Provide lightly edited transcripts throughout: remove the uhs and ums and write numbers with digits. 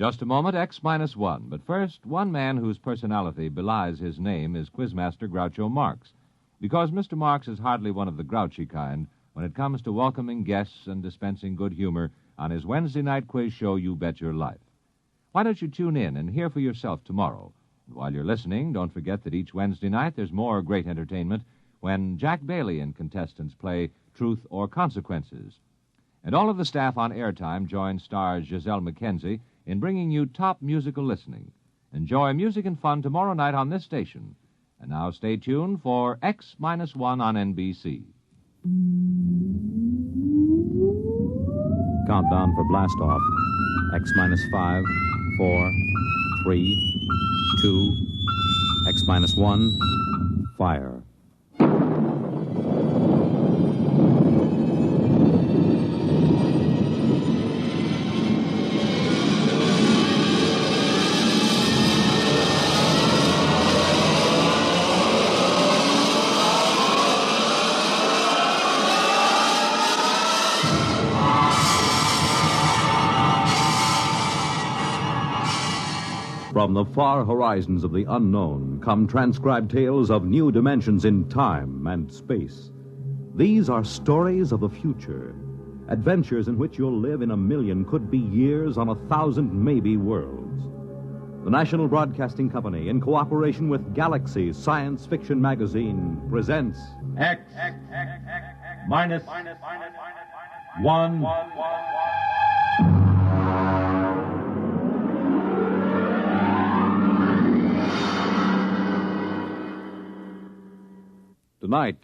just a moment, X minus one. But first, one man whose personality belies his name is Quizmaster Groucho Marx. Because Mr. Marx is hardly one of the grouchy kind when it comes to welcoming guests and dispensing good humor on his Wednesday night quiz show, You Bet Your Life. Why don't you tune in and hear for yourself tomorrow? And while you're listening, don't forget that each Wednesday night there's more great entertainment when Jack Bailey and contestants play Truth or Consequences. And all of the staff on Airtime join stars Giselle McKenzie in bringing you top musical listening. Enjoy music and fun tomorrow night on this station. And now stay tuned for X minus one on NBC. Countdown for blast off. X minus 5, 4, 3, 2, X minus 1, fire. From the far horizons of the unknown come transcribed tales of new dimensions in time and space. These are stories of the future, adventures in which you'll live in a million, could be years, on 1,000 maybe worlds. The National Broadcasting Company, in cooperation with Galaxy Science Fiction Magazine, presents X minus one. Tonight,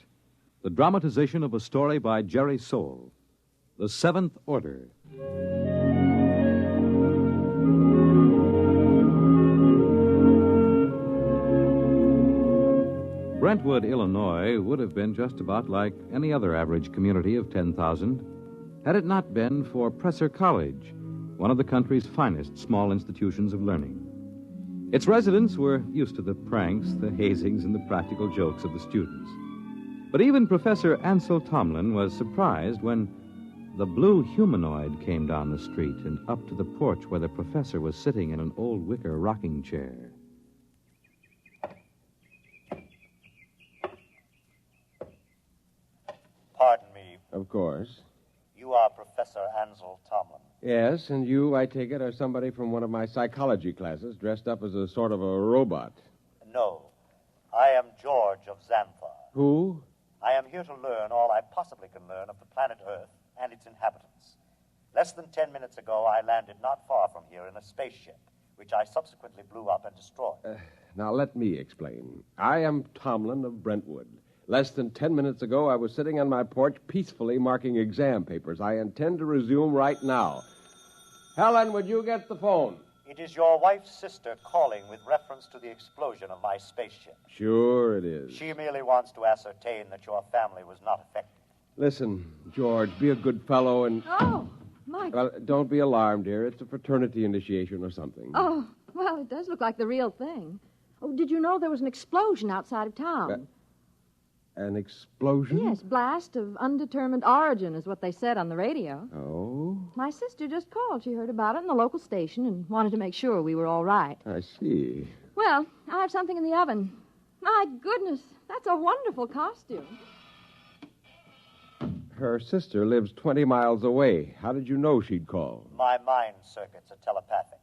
the dramatization of a story by Jerry Soule, The Seventh Order. Brentwood, Illinois, would have been just about like any other average community of 10,000 had it not been for Presser College, one of the country's finest small institutions of learning. Its residents were used to the pranks, the hazings, and the practical jokes of the students. But even Professor Ansel Tomlin was surprised when the blue humanoid came down the street and up to the porch where the professor was sitting in an old wicker rocking chair. Pardon me. Of course. You are Professor Ansel Tomlin. Yes, and you, I take it, are somebody from one of my psychology classes dressed up as a sort of a robot. No. I am George of Xanthar. Who? I am here to learn all I possibly can learn of the planet Earth and its inhabitants. Less than 10 minutes ago, I landed not far from here in a spaceship, which I subsequently blew up and destroyed. Now, let me explain. I am Tomlin of Brentwood. Less than 10 minutes ago, I was sitting on my porch peacefully marking exam papers. I intend to resume right now. Helen, would you get the phone? It is your wife's sister calling with reference to the explosion of my spaceship. Sure it is. She merely wants to ascertain that your family was not affected. Listen, George, be a good fellow and... Oh, my... Well, don't be alarmed, dear. It's a fraternity initiation or something. Oh, well, it does look like the real thing. Oh, did you know there was an explosion outside of town? An explosion? Yes, blast of undetermined origin is what they said on the radio. Oh? My sister just called. She heard about it in the local station and wanted to make sure we were all right. I see. Well, I have something in the oven. My goodness, that's a wonderful costume. Her sister lives 20 miles away. How did you know she'd call? My mind circuits are telepathic.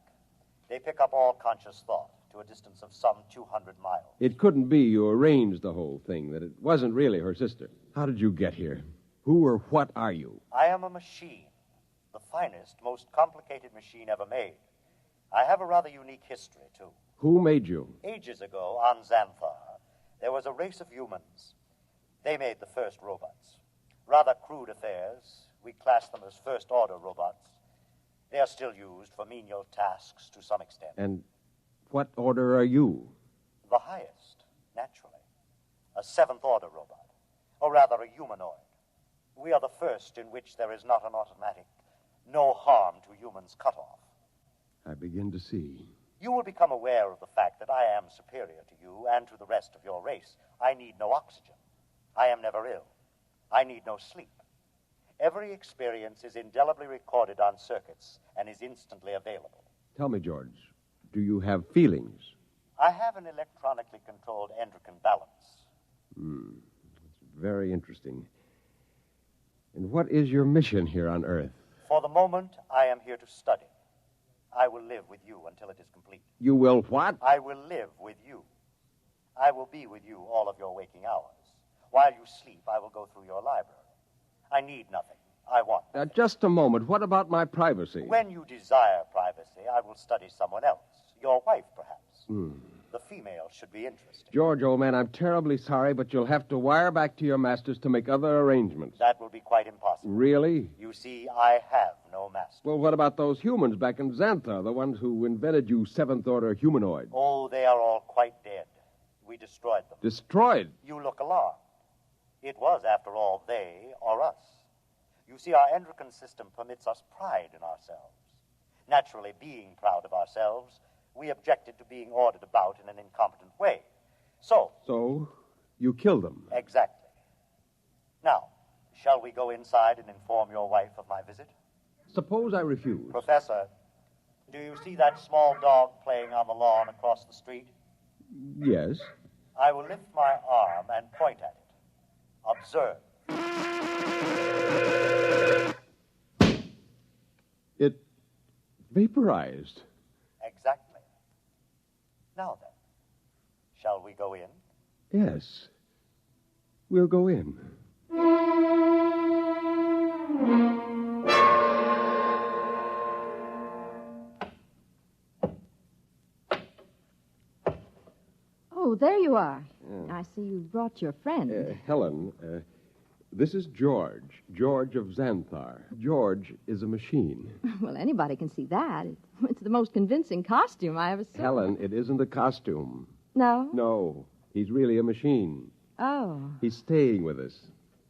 They pick up all conscious thought to a distance of some 200 miles. It couldn't be you arranged the whole thing, that it wasn't really her sister. How did you get here? Who or what are you? I am a machine, the finest, most complicated machine ever made. I have a rather unique history, too. Who made you? Ages ago, on Xanthar, there was a race of humans. They made the first robots. Rather crude affairs. We class them as first-order robots. They are still used for menial tasks to some extent. And what order are you? The highest, naturally. A seventh-order robot. Or rather, a humanoid. We are the first in which there is not an automatic, no harm to humans cutoff. I begin to see. You will become aware of the fact that I am superior to you and to the rest of your race. I need no oxygen. I am never ill. I need no sleep. Every experience is indelibly recorded on circuits and is instantly available. Tell me, George, do you have feelings? I have an electronically controlled endocrine balance. It's very interesting. And what is your mission here on Earth? For the moment, I am here to study. I will live with you until it is complete. You will what? I will live with you. I will be with you all of your waking hours. While you sleep, I will go through your library. I need nothing. I want nothing. Just a moment. What about my privacy? When you desire privacy, I will study someone else. Your wife, perhaps. The female should be interesting. George, old man, I'm terribly sorry, but you'll have to wire back to your masters to make other arrangements. That will be quite impossible. Really? You see, I have no master. Well, what about those humans back in Xantha, the ones who invented you seventh-order humanoid? Oh, they are all quite dead. We destroyed them. Destroyed? You look alarmed. It was, after all, they or us. You see, our endocrine system permits us pride in ourselves. Naturally, being proud of ourselves, we objected to being ordered about in an incompetent way. So, you killed them? Exactly. Now, shall we go inside and inform your wife of my visit? Suppose I refuse. Professor, do you see that small dog playing on the lawn across the street? Yes. I will lift my arm and point at it. Observe. It vaporized. Exactly. Now then, shall we go in? Yes. We'll go in. Oh, there you are. I see you brought your friend. Helen, this is George. George of Xanthar. George is a machine. Well, anybody can see that. It's the most convincing costume I ever saw. Helen, it isn't a costume. No? No, he's really a machine. Oh. He's staying with us,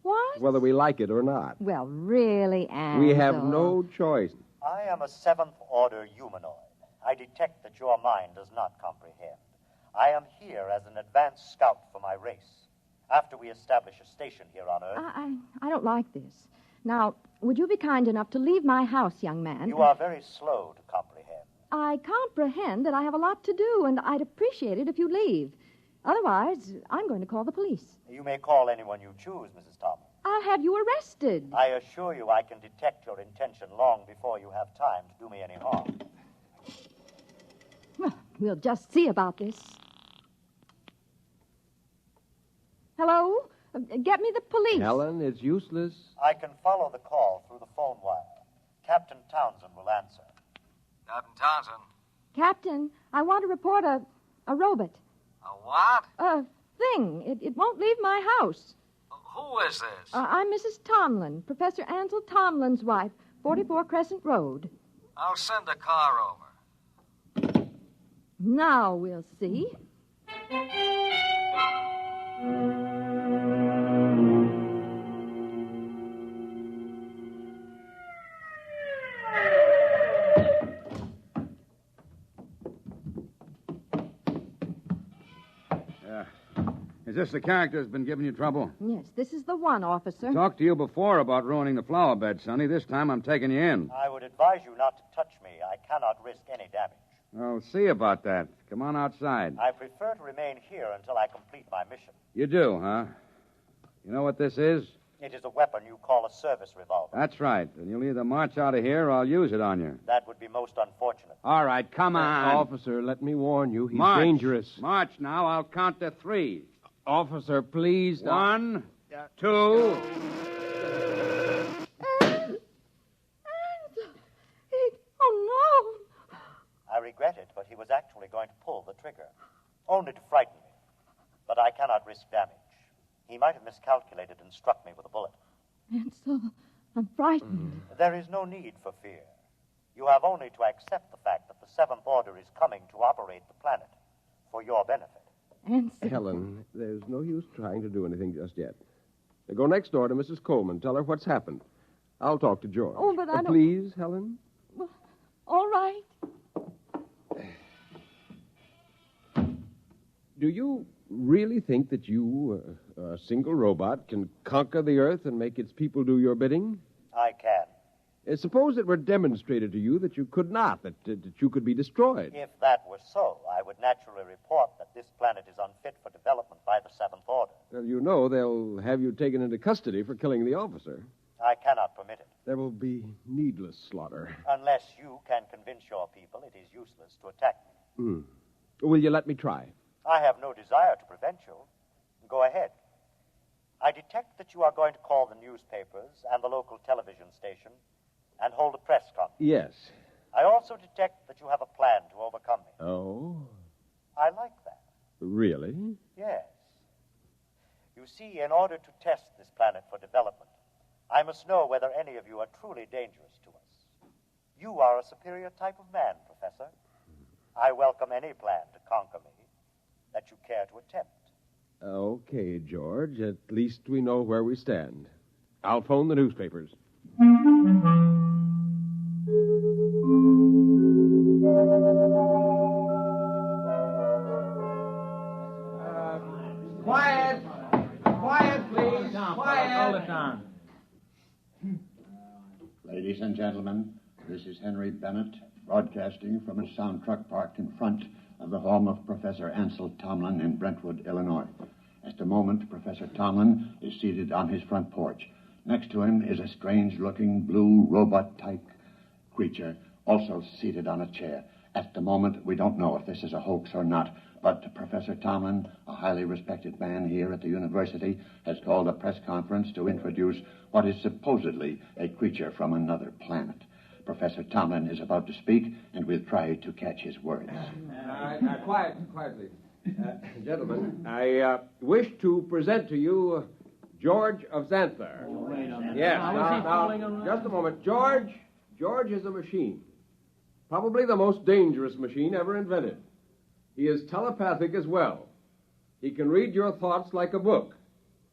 What? whether we like it or not. Well, really, Ansel. We have no choice. I am a seventh-order humanoid. I detect that your mind does not comprehend. I am here as an advanced scout for my race. After we establish a station here on Earth... I don't like this. Now, would you be kind enough to leave my house, young man? You are very slow to comprehend. I comprehend that I have a lot to do, and I'd appreciate it if you leave. Otherwise, I'm going to call the police. You may call anyone you choose, Mrs. Thomas. I'll have you arrested. I assure you I can detect your intention long before you have time to do me any harm. Well, we'll just see about this. Hello? Get me the police. Helen, it's useless. I can follow the call through the phone wire. Captain Townsend will answer. Captain Townsend. Captain, I want to report a robot. A what? A thing. It won't leave my house. Who is this? I'm Mrs. Tomlin, Professor Ansel Tomlin's wife, 44 Crescent Road. I'll send a car over. Now we'll see. Is this the character that's been giving you trouble? Yes, this is the one, officer. Talked to you before about ruining the flower bed, Sonny. This time I'm taking you in. I would advise you not to touch me. I cannot risk any damage. I'll see about that. Come on outside. I prefer to remain here until I complete my mission. You do, huh? You know what this is? It is a weapon you call a service revolver. That's right. And you'll either march out of here or I'll use it on you. That would be most unfortunate. All right, come on. Officer, let me warn you. He's March. dangerous. March now. I'll count to 3. Officer, please. 1, 2. Oh, no. I regret it, but he was actually going to pull the trigger. Only to frighten me. But I cannot risk damage. He might have miscalculated and struck me with a bullet. Ansel, I'm frightened. There is no need for fear. You have only to accept the fact that the Seventh Order is coming to operate the planet for your benefit. Ansel. Helen, there's no use trying to do anything just yet. Now go next door to Mrs. Coleman. Tell her what's happened. I'll talk to George. Oh, but I don't... Please, Helen? Well, all right. Do you really think that you, a single robot, can conquer the Earth and make its people do your bidding? I can. Suppose it were demonstrated to you that you could not, that you could be destroyed. If that were so, I would naturally report that this planet is unfit for development by the Seventh Order. Well, you know they'll have you taken into custody for killing the officer. I cannot permit it. There will be needless slaughter. Unless you can convince your people it is useless to attack me. Will you let me try? I have no desire to prevent you. Go ahead. I detect that you are going to call the newspapers and the local television station and hold a press conference. Yes. I also detect that you have a plan to overcome me. Oh? I like that. Really? Yes. You see, in order to test this planet for development, I must know whether any of you are truly dangerous to us. You are a superior type of man, Professor. I welcome any plan to conquer me that you care to attempt. Okay, George. At least we know where we stand. I'll phone the newspapers. Quiet! Quiet, please! Quiet! Hold it down. Ladies and gentlemen, this is Henry Bennett, broadcasting from a sound truck parked in front of the home of Professor Ansel Tomlin in Brentwood, Illinois. At the moment, Professor Tomlin is seated on his front porch. Next to him is a strange-looking blue robot-type creature, also seated on a chair. At the moment, we don't know if this is a hoax or not, but Professor Tomlin, a highly respected man here at the university, has called a press conference to introduce what is supposedly a creature from another planet. Professor Tomlin is about to speak, and we'll try to catch his words. Quietly. Gentlemen, I wish to present to you George of Xanthar. Yes, now, just a moment. George is a machine. Probably the most dangerous machine ever invented. He is telepathic as well. He can read your thoughts like a book.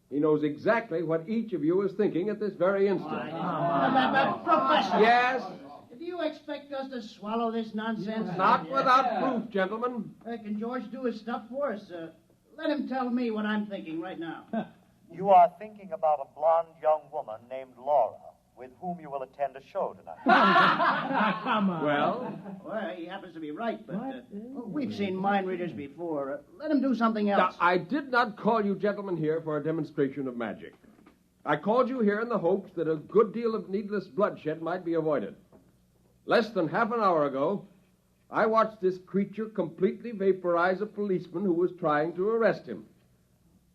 He knows exactly what each of you is thinking at this very instant. Professor! Yes? Do you expect us to swallow this nonsense? Not without proof, gentlemen. Can George do his stuff for us? Let him tell me what I'm thinking right now. You are thinking about a blonde young woman named Laura, with whom you will attend a show tonight. Come on. Well, he happens to be right, but we've seen mind readers before. Let him do something else. Now, I did not call you gentlemen here for a demonstration of magic. I called you here in the hopes that a good deal of needless bloodshed might be avoided. Less than half an hour ago, I watched this creature completely vaporize a policeman who was trying to arrest him.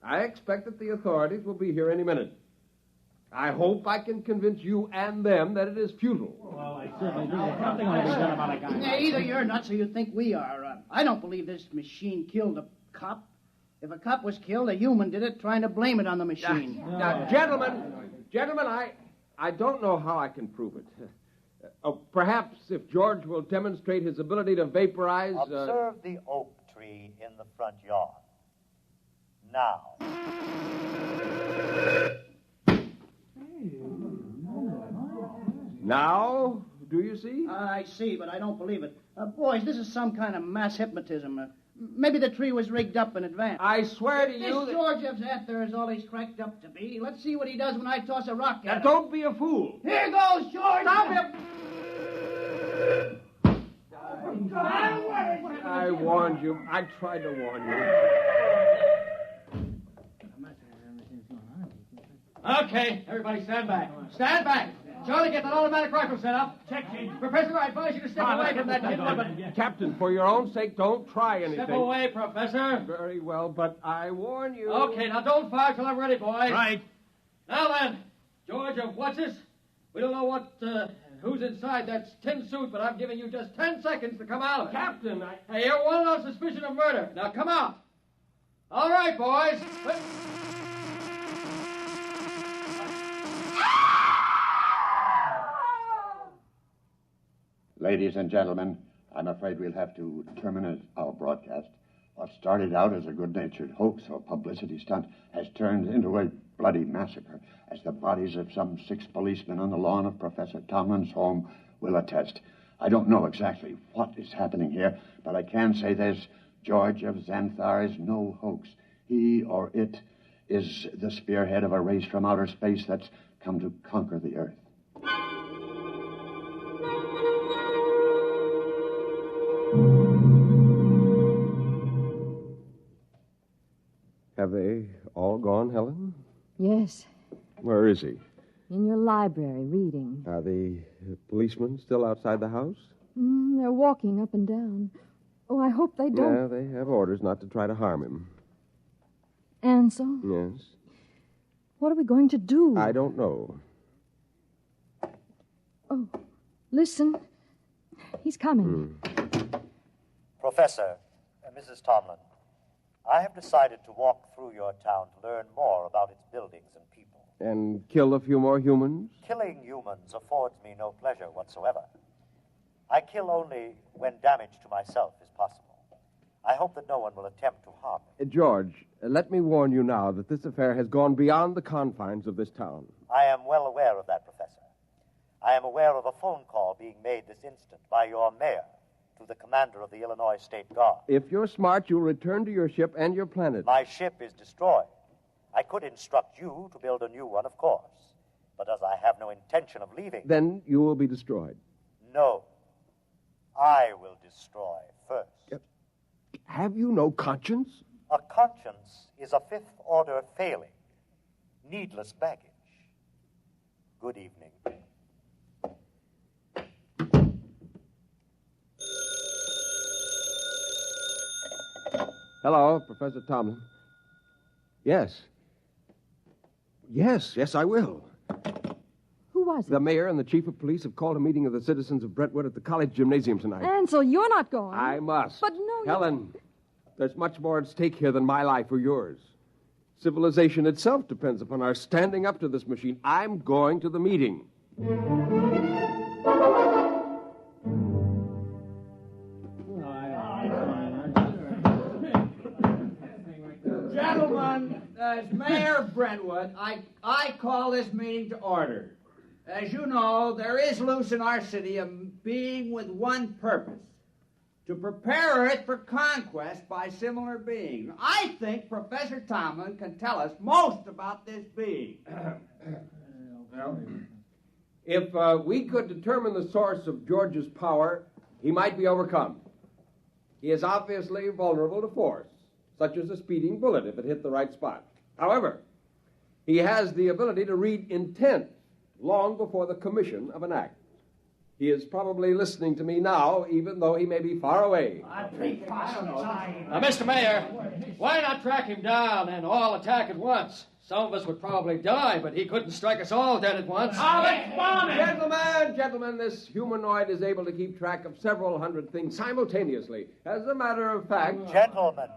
I expect that the authorities will be here any minute. I hope I can convince you and them that it is futile. Well, I certainly do. Something ought to be done about a guy. Yeah, either you're nuts or you think we are. I don't believe this machine killed a cop. If a cop was killed, a human did it, trying to blame it on the machine. Now, gentlemen, I don't know how I can prove it. Perhaps if George will demonstrate his ability to vaporize... Observe the oak tree in the front yard. Now. Now, do you see? I see, but I don't believe it. Boys, this is some kind of mass hypnotism. Maybe the tree was rigged up in advance. I swear to you This George of Xanthar is all he's cracked up to be. Let's see what he does when I toss a rock at him. Don't be a fool. Here goes, George! Stop him! I warned you. I tried to warn you. Okay, everybody stand back. Stand back. Charlie, get that automatic rifle set up. Check, Chief. Professor, I advise you to step away from that kid. Captain, for your own sake, don't try anything. Step away, Professor. Very well, but I warn you. Okay, now don't fire till I'm ready, boys. Right. Now then, George of What's-This? We don't know who's inside that tin suit, but I'm giving you just 10 seconds to come out. Captain, Hey, you're wanted on suspicion of murder. Now come out. All right, boys. Ladies and gentlemen, I'm afraid we'll have to terminate our broadcast. What started out as a good-natured hoax or publicity stunt has turned into a bloody massacre, as the bodies of some 6 policemen on the lawn of Professor Tomlin's home will attest. I don't know exactly what is happening here, but I can say this: George of Xanthar is no hoax. He or it is the spearhead of a race from outer space that's come to conquer the Earth. Have they all gone, Helen? Yes, Where is he? in your library, reading. Are the policemen still outside the house? They're walking up and down. Oh, I hope they don't. Yeah, they have orders not to try to harm him. Ansel, Yes. what are we going to do? I don't know. Oh, listen. He's coming. Professor, Mrs. Tomlin, I have decided to walk through your town to learn more about its buildings and people. And kill a few more humans? Killing humans affords me no pleasure whatsoever. I kill only when damage to myself is possible. I hope that no one will attempt to harm me. George, let me warn you now that this affair has gone beyond the confines of this town. I am well aware of that, Professor. I am aware of a phone call being made this instant by your mayor to the commander of the Illinois State Guard. If you're smart, you'll return to your ship and your planet. My ship is destroyed. I could instruct you to build a new one, of course. But as I have no intention of leaving... Then you will be destroyed. No. I will destroy first. Have you no conscience? A conscience is a fifth-order failing. Needless baggage. Good evening. Hello, Professor Tomlin. Yes. Yes, I will. Who was it? The mayor and the chief of police have called a meeting of the citizens of Brentwood at the college gymnasium tonight. Ansel, you're not going. I must. But no, Helen, there's much more at stake here than my life or yours. Civilization itself depends upon our standing up to this machine. I'm going to the meeting. Gentlemen, as Mayor of Brentwood, I call this meeting to order. As you know, there is loose in our city a being with one purpose, to prepare it for conquest by similar beings. I think Professor Tomlin can tell us most about this being. Well, if we could determine the source of George's power, he might be overcome. He is obviously vulnerable to force, such as a speeding bullet if it hit the right spot. However, he has the ability to read intent long before the commission of an act. He is probably listening to me now, even though he may be far away. Now, Mr. Mayor, why not track him down and all attack at once? Some of us would probably die, but he couldn't strike us all dead at once. Gentlemen, this humanoid is able to keep track of several hundred things simultaneously. As a matter of fact... Gentlemen.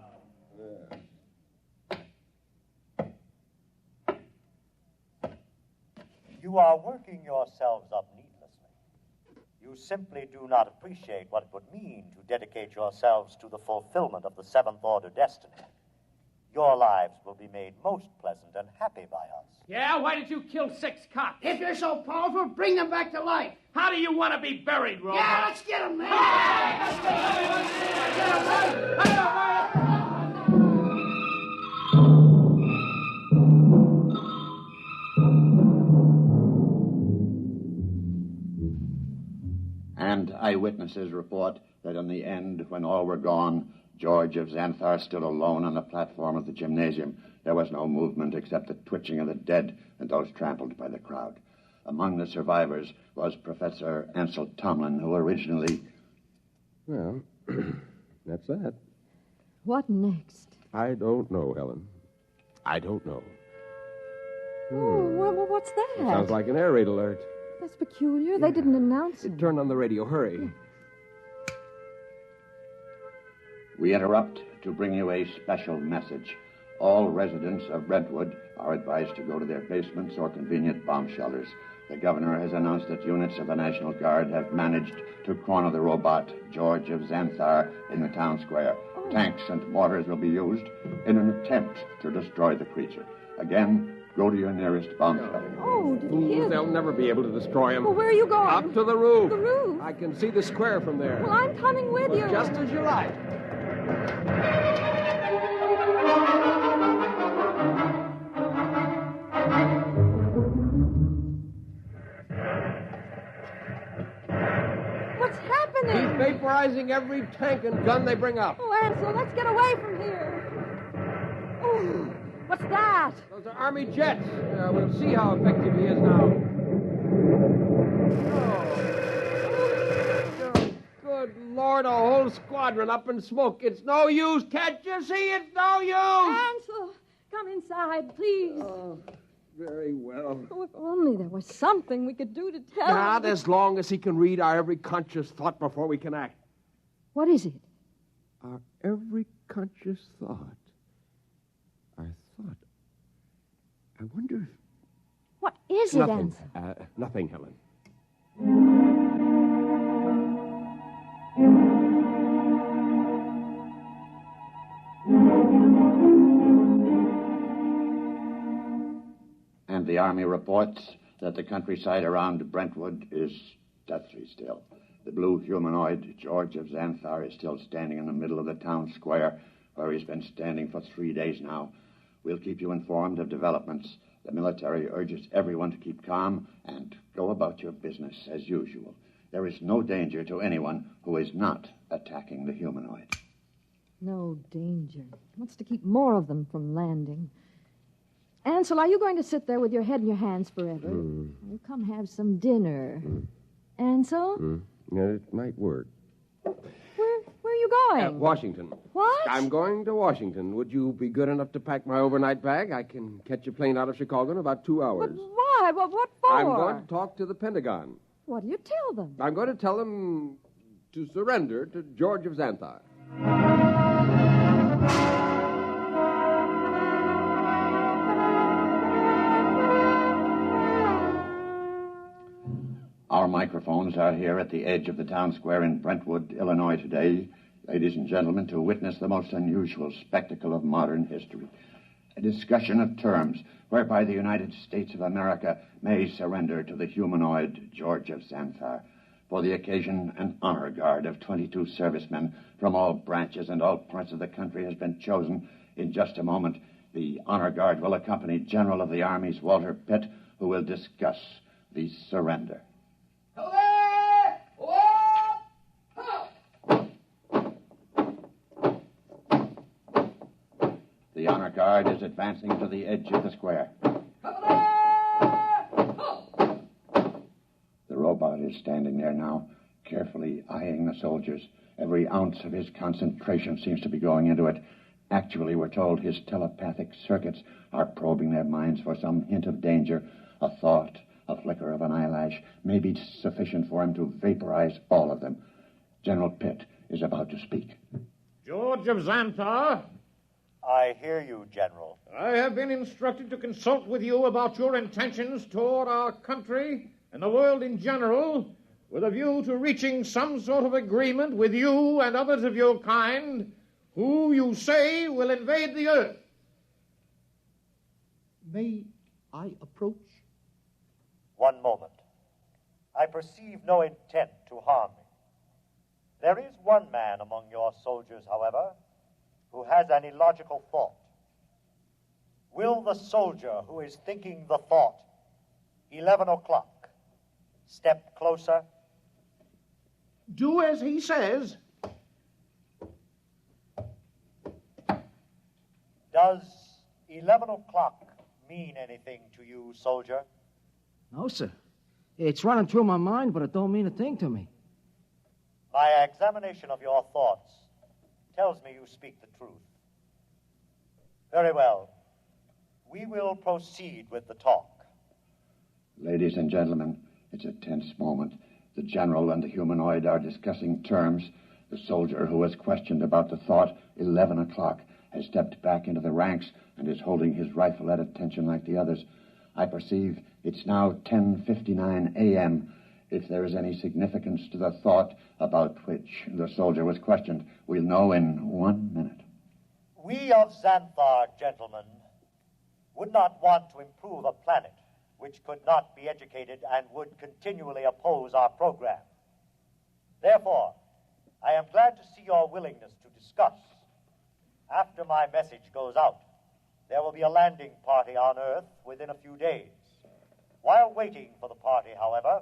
You are working yourselves up needlessly. You simply do not appreciate what it would mean to dedicate yourselves to the fulfillment of the seventh order destiny. Your lives will be made most pleasant and happy by us. Yeah, why did you kill 6 cops? If you're so powerful, bring them back to life. How do you want to be buried, Robot? Yeah, let's get them, man. And eyewitnesses report that in the end, when all were gone, George of Xanthar stood alone on the platform of the gymnasium. There was no movement except the twitching of the dead and those trampled by the crowd. Among the survivors was Professor Ansel Tomlin, who originally... Well, that's that. What next? I don't know, Helen. I don't know. Oh, well, what's that? Sounds like an air raid alert. That's peculiar. They didn't announce it. Turn on the radio. Hurry. We interrupt to bring you a special message. All residents of Brentwood are advised to go to their basements or convenient bomb shelters. The governor has announced that units of the National Guard have managed to corner the robot, George of Xanthar, in the town square. Tanks and mortars will be used in an attempt to destroy the creature. Again, go to your nearest bomb shelter. Oh, did you hear They'll never be able to destroy him. Well, where are you going? Up to the roof. The roof? I can see the square from there. Well, I'm coming with you. Just as you like. What's happening? He's vaporizing every tank and gun they bring up. Oh, Ansel, let's get away from here. Oh. What's that? Those are Army jets. We'll see how effective he is now. Oh, good Lord, a whole squadron up in smoke. It's no use. Can't you see? It's no use. Ansel, come inside, please. Oh, very well. Oh, if only there was something we could do to tell Not him. as long as he can read our every conscious thought before we can act. What is it? Our every conscious thought. Our thought. I wonder if... What is it, Nothing. Ansel? Nothing, Helen. And the Army reports that the countryside around Brentwood is deathly still. The blue humanoid, George of Xanthar, is still standing in the middle of the town square, where he's been standing for 3 days now. We'll keep you informed of developments. The military urges everyone to keep calm and go about your business as usual. There is no danger to anyone who is not attacking the humanoid. No danger. What's to keep more of them from landing? Ansel, are you going to sit there with your head in your hands forever? Well, come have some dinner. Ansel? Yeah, it might work. Where are you going? Washington. What? I'm going to Washington. Would you be good enough to pack my overnight bag? I can catch a plane out of Chicago in about 2 hours. But why? What for? I'm going to talk to the Pentagon. What do you tell them? I'm going to tell them to surrender to George of Xanthar. Our microphones are here at the edge of the town square in Brentwood, Illinois today, ladies and gentlemen, to witness the most unusual spectacle of modern history. A discussion of terms whereby the United States of America may surrender to the humanoid George of Xanthar. For the occasion, an honor guard of 22 servicemen from all branches and all parts of the country has been chosen. In just a moment, the honor guard will accompany General of the Army's Walter Pitt, who will discuss the surrender. The honor guard is advancing to the edge of the square. The robot is standing there now, carefully eyeing the soldiers. Every ounce of his concentration seems to be going into it. Actually, we're told his telepathic circuits are probing their minds for some hint of danger. A thought, a flicker of an eyelash may be sufficient for him to vaporize all of them. General Pitt is about to speak. George of Xanthar, I hear you, General. I have been instructed to consult with you about your intentions toward our country and the world in general, with a view to reaching some sort of agreement with you and others of your kind who you say will invade the earth. May I approach? One moment. I perceive no intent to harm me. There is one man among your soldiers, however, who has an illogical thought. Will the soldier who is thinking the thought, 11 o'clock, step closer? Do as he says. Does 11 o'clock mean anything to you, soldier? No, sir. It's running through my mind, but it don't mean a thing to me. My examination of your thoughts tells me you speak the truth. Very well. We will proceed with the talk. Ladies and gentlemen, it's a tense moment. The general and the humanoid are discussing terms. The soldier who was questioned about the thought, 11 o'clock, has stepped back into the ranks and is holding his rifle at attention like the others. I perceive it's now 10:59 a.m. If there is any significance to the thought about which the soldier was questioned, we'll know in 1 minute. We of Xanthar, gentlemen, would not want to improve a planet which could not be educated and would continually oppose our program. Therefore, I am glad to see your willingness to discuss. After my message goes out, there will be a landing party on Earth within a few days. While waiting for the party, however,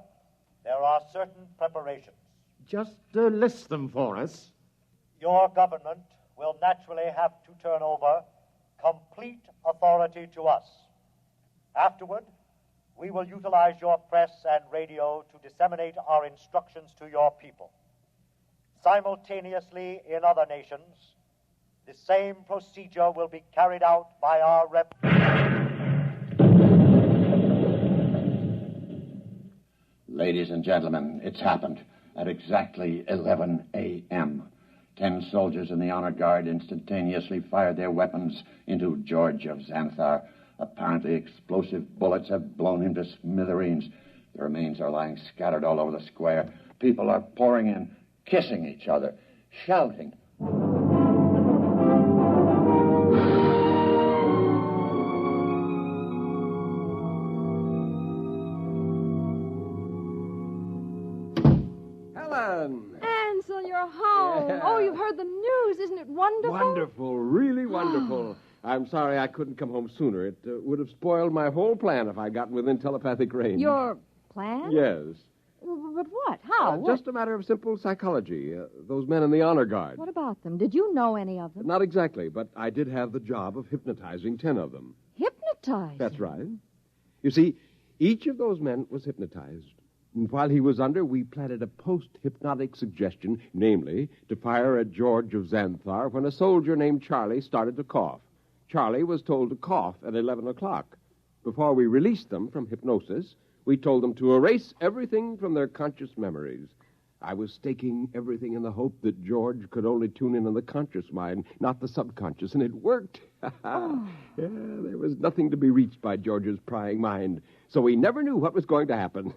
there are certain preparations. Just list them for us. Your government will naturally have to turn over complete authority to us. Afterward, we will utilize your press and radio to disseminate our instructions to your people. Simultaneously, in other nations, the same procedure will be carried out by our Ladies and gentlemen, it's happened at exactly 11 a.m. 10 soldiers in the honor guard instantaneously fired their weapons into George of Xanthar. Apparently explosive bullets have blown him to smithereens. The remains are lying scattered all over the square. People are pouring in, kissing each other, shouting. Helen! Ansel, you're home. Yeah. Oh, you've heard the news. Isn't it wonderful? Wonderful, really wonderful. I'm sorry I couldn't come home sooner. It would have spoiled my whole plan if I'd gotten within telepathic range. Your plan? Yes. But what? How? What? Just a matter of simple psychology. Those men in the honor guard. What about them? Did you know any of them? Not exactly, but I did have the job of hypnotizing 10 of them. Hypnotized? That's right. You see, each of those men was hypnotized. And while he was under, we planted a post-hypnotic suggestion, namely, to fire at George of Xanthar when a soldier named Charlie started to cough. Charlie was told to cough at 11 o'clock. Before we released them from hypnosis, we told them to erase everything from their conscious memories. I was staking everything in the hope that George could only tune in on the conscious mind, not the subconscious, and it worked. Yeah, there was nothing to be reached by George's prying mind, so we never knew what was going to happen.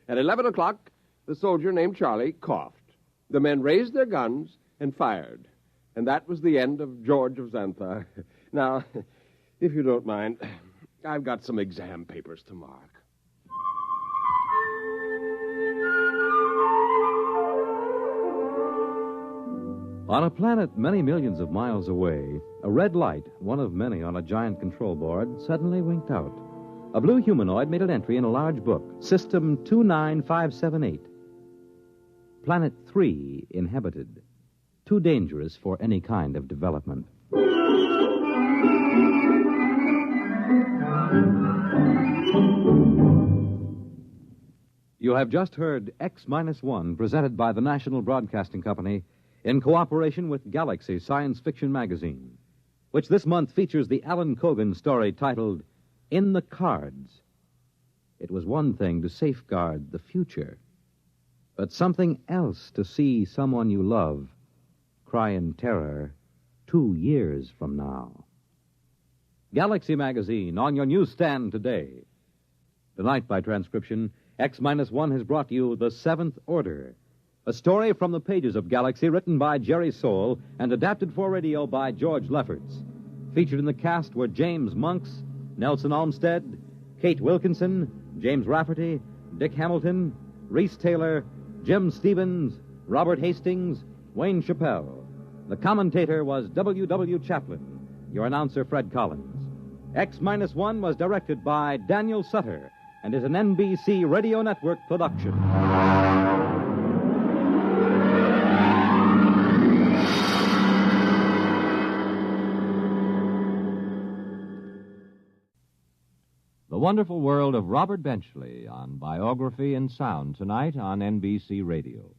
At 11 o'clock, the soldier named Charlie coughed. The men raised their guns and fired. And that was the end of George of Xanthar. Now, if you don't mind, I've got some exam papers to mark. On a planet many millions of miles away, a red light, one of many on a giant control board, suddenly winked out. A blue humanoid made an entry in a large book, System 29578. Planet 3 inhabited. Too dangerous for any kind of development. You have just heard X-1, presented by the National Broadcasting Company in cooperation with Galaxy Science Fiction Magazine, which this month features the Alan Cogan story titled In the Cards. It was one thing to safeguard the future, but something else to see someone you love cry in terror 2 years from now. Galaxy Magazine on your newsstand today. Tonight, by transcription, X-1 has brought you The Seventh Order, a story from the pages of Galaxy written by Jerry Soule and adapted for radio by George Lefferts. Featured in the cast were James Monks, Nelson Olmsted, Kate Wilkinson, James Rafferty, Dick Hamilton, Reese Taylor, Jim Stevens, Robert Hastings, Wayne Chappelle. The commentator was W.W. Chaplin. Your announcer, Fred Collins. X-1 was directed by Daniel Sutter and is an NBC Radio Network production. The Wonderful World of Robert Benchley on Biography and Sound tonight on NBC Radio.